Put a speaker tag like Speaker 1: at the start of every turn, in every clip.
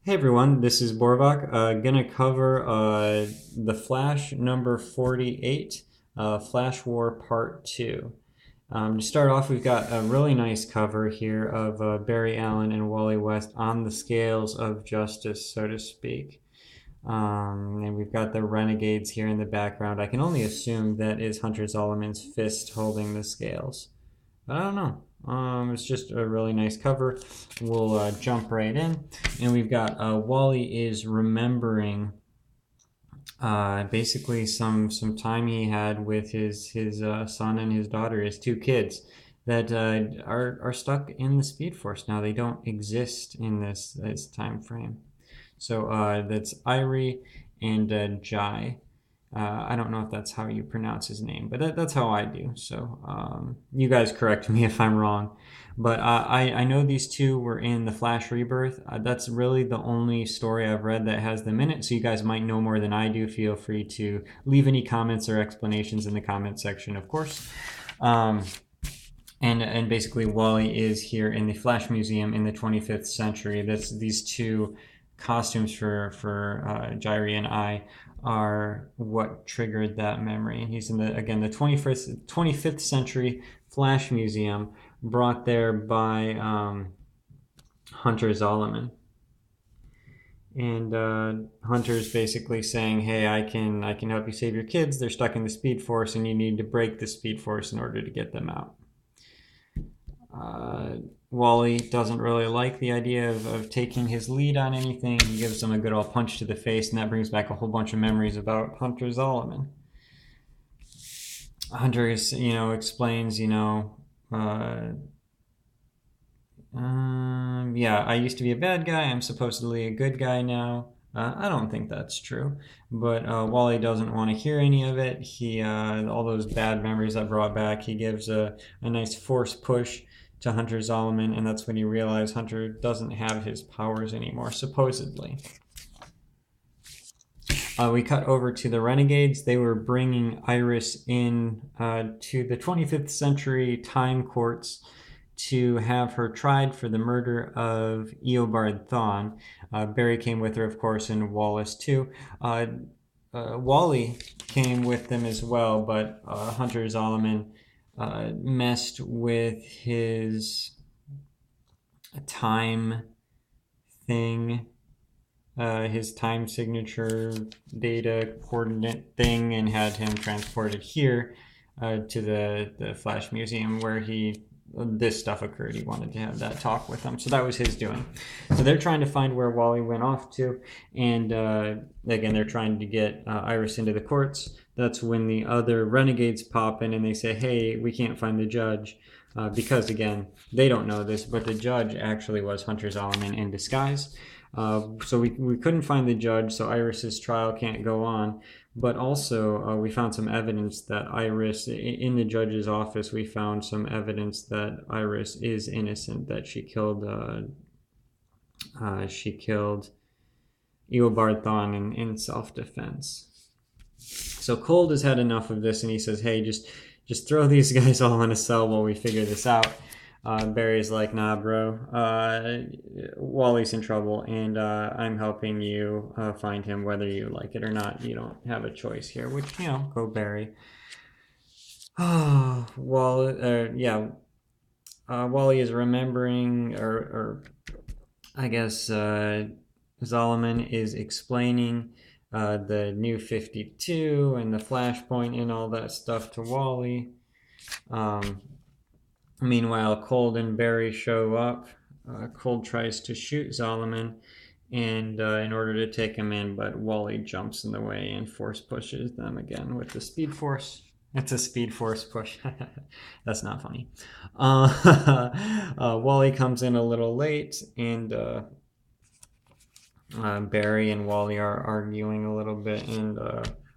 Speaker 1: Hey everyone, this is Borvak. Gonna cover The Flash number 48, Flash War Part 2. To start off, we've got a really nice cover here of Barry Allen and Wally West on the scales of justice, so to speak. And we've got the Renegades here in the background. I can only assume that is Hunter Zolomon's fist holding the scales. But I don't know. It's just a really nice cover. We'll jump right in, and we've got Wally is remembering basically some time he had with his son and his daughter, his two kids that are stuck in the Speed Force now. They don't exist in this time frame. So that's Irie and Jai. I don't know if that's how you pronounce his name, but that's how I do. So you guys correct me if I'm wrong. But I know these two were in the Flash Rebirth. That's really the only story I've read that has them in it. So you guys might know more than I do. Feel free to leave any comments or explanations in the comment section, of course. And basically Wally is here in the Flash Museum in the 25th century. That's these two costumes for Jairi and I are what triggered that memory. And he's in the 25th century Flash Museum, brought there by Hunter Zolomon. And Hunter's basically saying, "Hey, I can help you save your kids. They're stuck in the Speed Force, and you need to break the Speed Force in order to get them out." Uh, Wally doesn't really like the idea of taking his lead on anything. He gives him a good old punch to the face, and that brings back a whole bunch of memories about Hunter Zolomon. Hunter explains, yeah, I used to be a bad guy. I'm supposedly a good guy now. I don't think that's true, but Wally doesn't want to hear any of it. He all those bad memories that brought back. He gives a nice force push to Hunter Zolomon, and that's when you realize Hunter doesn't have his powers anymore, supposedly. We cut over to the Renegades. They were bringing Iris in to the 25th century time courts to have her tried for the murder of Eobard Thawne. Barry came with her, of course, and Wallace too. Wally came with them as well, but Hunter Zolomon messed with his time thing, his time signature data coordinate thing, and had him transported here to the Flash Museum where this stuff occurred. He wanted to have that talk with them, so that was his doing. So they're trying to find where Wally went off to, and again, they're trying to get Iris into the courts. That's when the other renegades pop in and they say, "Hey, we can't find the judge." Because again, they don't know this, but the judge actually was Hunter Zolomon in disguise. So we couldn't find the judge, so Iris's trial can't go on. But also, we found some evidence that Iris, in the judge's office, we found some evidence that Iris is innocent, that she killed Eobard Thawne in self-defense. So Cold has had enough of this, and he says, "Hey, just throw these guys all in a cell while we figure this out." Barry's like, "Nah, bro. Wally's in trouble, and I'm helping you find him, whether you like it or not. You don't have a choice here." Which, go Barry. Oh, yeah. Wally is remembering, or I guess Zolomon is explaining the new 52 and the Flashpoint and all that stuff to Wally. Meanwhile, Cold and Barry show up. Cold tries to shoot Zolomon, and in order to take him in, but Wally jumps in the way and force pushes them again with the Speed Force. It's a Speed Force push. That's not funny. Wally comes in a little late, and Barry and Wally are arguing a little bit, and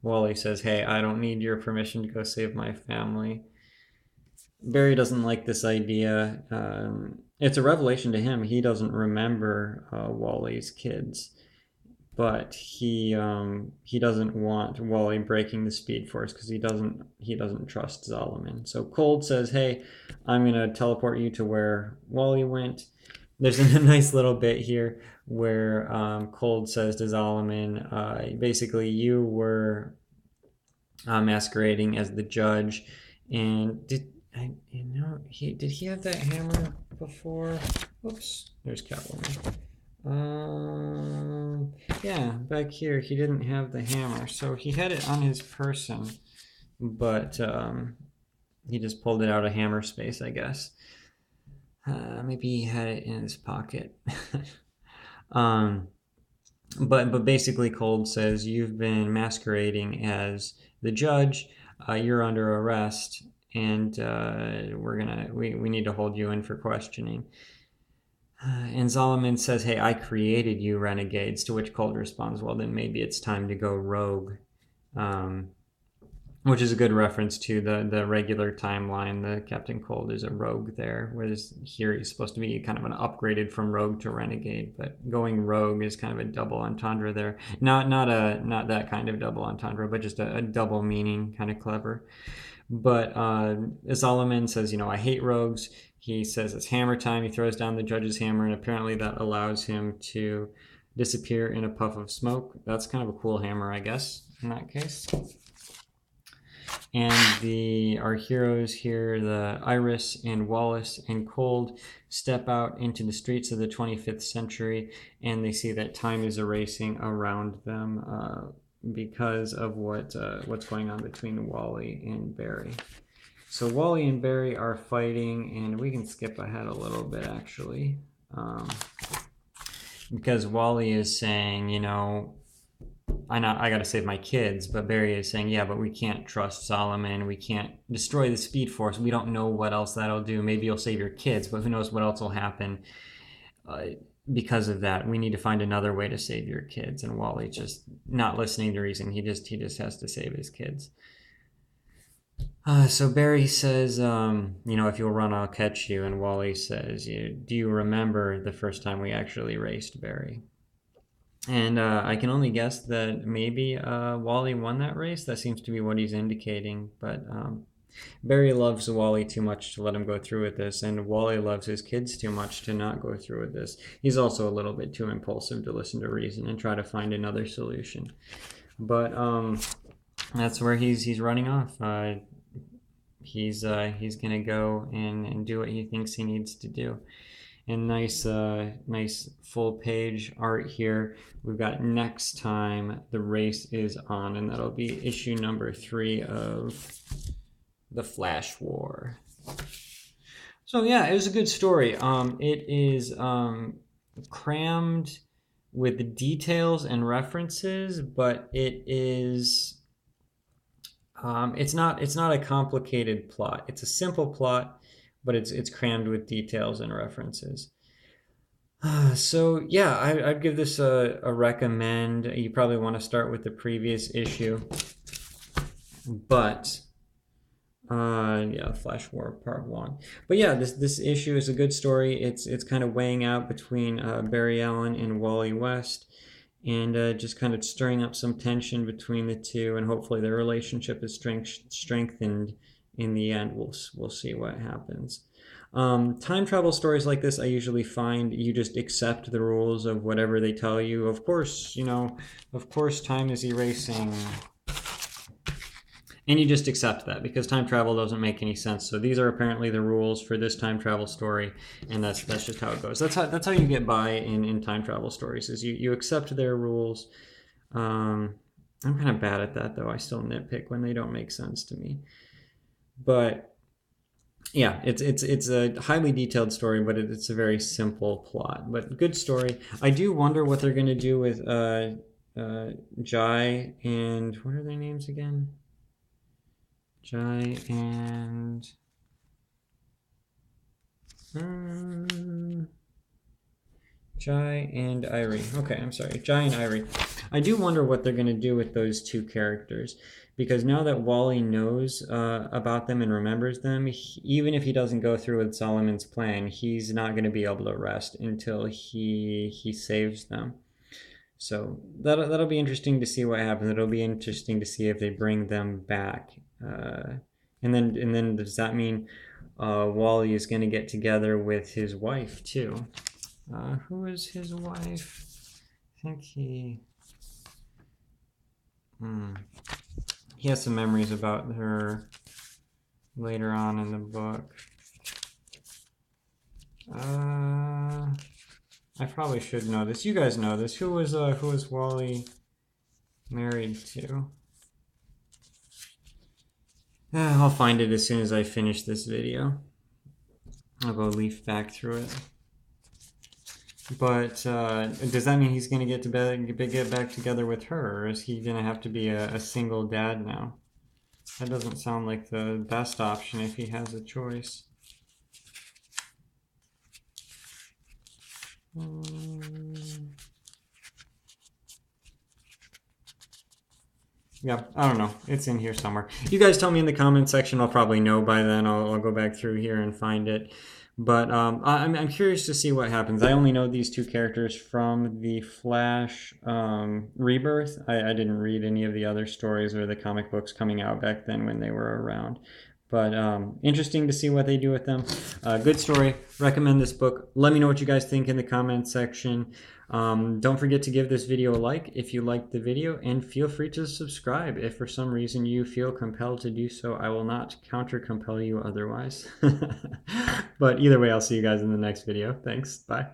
Speaker 1: Wally says, "Hey, I don't need your permission to go save my family." Barry doesn't like this idea. It's a revelation to him. He doesn't remember Wally's kids, but he doesn't want Wally breaking the Speed Force because he doesn't trust Zolomon. So Cold says, "Hey, I'm gonna teleport you to where Wally went, there's a nice little bit here where Cold says to Zolomon, basically, you were masquerading as the judge, and did he have that hammer before? Oops, there's Catwoman. Yeah, back here he didn't have the hammer, so he had it on his person, but he just pulled it out of hammer space, I guess. Maybe he had it in his pocket. um, but basically, Cold says you've been masquerading as the judge. You're under arrest, and we need to hold you in for questioning. And Solomon says, "Hey, I created you, renegades." To which Cold responds, "Well, then maybe it's time to go rogue." Um, which is a good reference to the regular timeline. The Captain Cold is a rogue there, whereas here he's supposed to be kind of an upgraded from rogue to renegade. But going rogue is kind of a double entendre there. Not that kind of double entendre, but just a double meaning, kind of clever. But Solomon says, I hate rogues. He says it's hammer time. He throws down the judge's hammer, and apparently that allows him to disappear in a puff of smoke. That's kind of a cool hammer, I guess, in that case. And our heroes here, the Iris and Wallace and Cold, step out into the streets of the 25th century, and they see that time is erasing around them because of what's going on between Wally and Barry. So Wally and Barry are fighting, and we can skip ahead a little bit actually, because Wally is saying, I got to save my kids, but Barry is saying, yeah, but we can't trust Solomon. We can't destroy the Speed Force. We don't know what else that'll do. Maybe you'll save your kids, but who knows what else will happen because of that. We need to find another way to save your kids. And Wally just not listening to reason. He just has to save his kids. So Barry says, if you'll run, I'll catch you. And Wally says, do you remember the first time we actually raced, Barry? And I can only guess that maybe Wally won that race. That seems to be what he's indicating. But Barry loves Wally too much to let him go through with this, and Wally loves his kids too much to not go through with this. He's also a little bit too impulsive to listen to reason and try to find another solution. But that's where he's running off. He's gonna go and do what he thinks he needs to do. And nice full page art here. We've got next time the race is on, and that'll be issue number 3 of the Flash War. So yeah, it was a good story. It is crammed with details and references, but it is it's not a complicated plot. It's a simple plot, but it's crammed with details and references. So yeah, I'd give this a recommend. You probably want to start with the previous issue, but yeah, Flash War Part 1. But yeah, this issue is a good story. It's kind of weighing out between Barry Allen and Wally West, and just kind of stirring up some tension between the two, and hopefully their relationship is strengthened in the end. We'll see what happens. Time travel stories like this, I usually find you just accept the rules of whatever they tell you. Of course, time is erasing, and you just accept that because time travel doesn't make any sense. So these are apparently the rules for this time travel story, and that's just how it goes. That's how you get by in time travel stories, is you accept their rules. I'm kind of bad at that though. I still nitpick when they don't make sense to me. But yeah, it's a highly detailed story, but it's a very simple plot. But good story. I do wonder what they're going to do with Jai and what are their names again? Jai and Irie. Okay, I'm sorry. Jai and Irie. I do wonder what they're going to do with those two characters, because now that Wally knows about them and remembers them, even if he doesn't go through with Solomon's plan, he's not going to be able to rest until he saves them. So that'll be interesting to see what happens. It'll be interesting to see if they bring them back. And then does that mean Wally is going to get together with his wife too? Who is his wife? I think he has some memories about her later on in the book. I probably should know this. You guys know this. Who was Wally married to? I'll find it as soon as I finish this video. I'll go leaf back through it. But does that mean he's going to get back together with her, or is he going to have to be a single dad now? That doesn't sound like the best option if he has a choice. Yeah, I don't know. It's in here somewhere. You guys tell me in the comment section. I'll probably know by then. I'll go back through here and find it. But I'm curious to see what happens. I only know these two characters from the Flash Rebirth. I didn't read any of the other stories or the comic books coming out back then when they were around. But interesting to see what they do with them. Good story. Recommend this book. Let me know what you guys think in the comments section. Don't forget to give this video a like if you liked the video, and feel free to subscribe if for some reason you feel compelled to do so. I will not counter compel you otherwise. But either way, I'll see you guys in the next video. Thanks. Bye.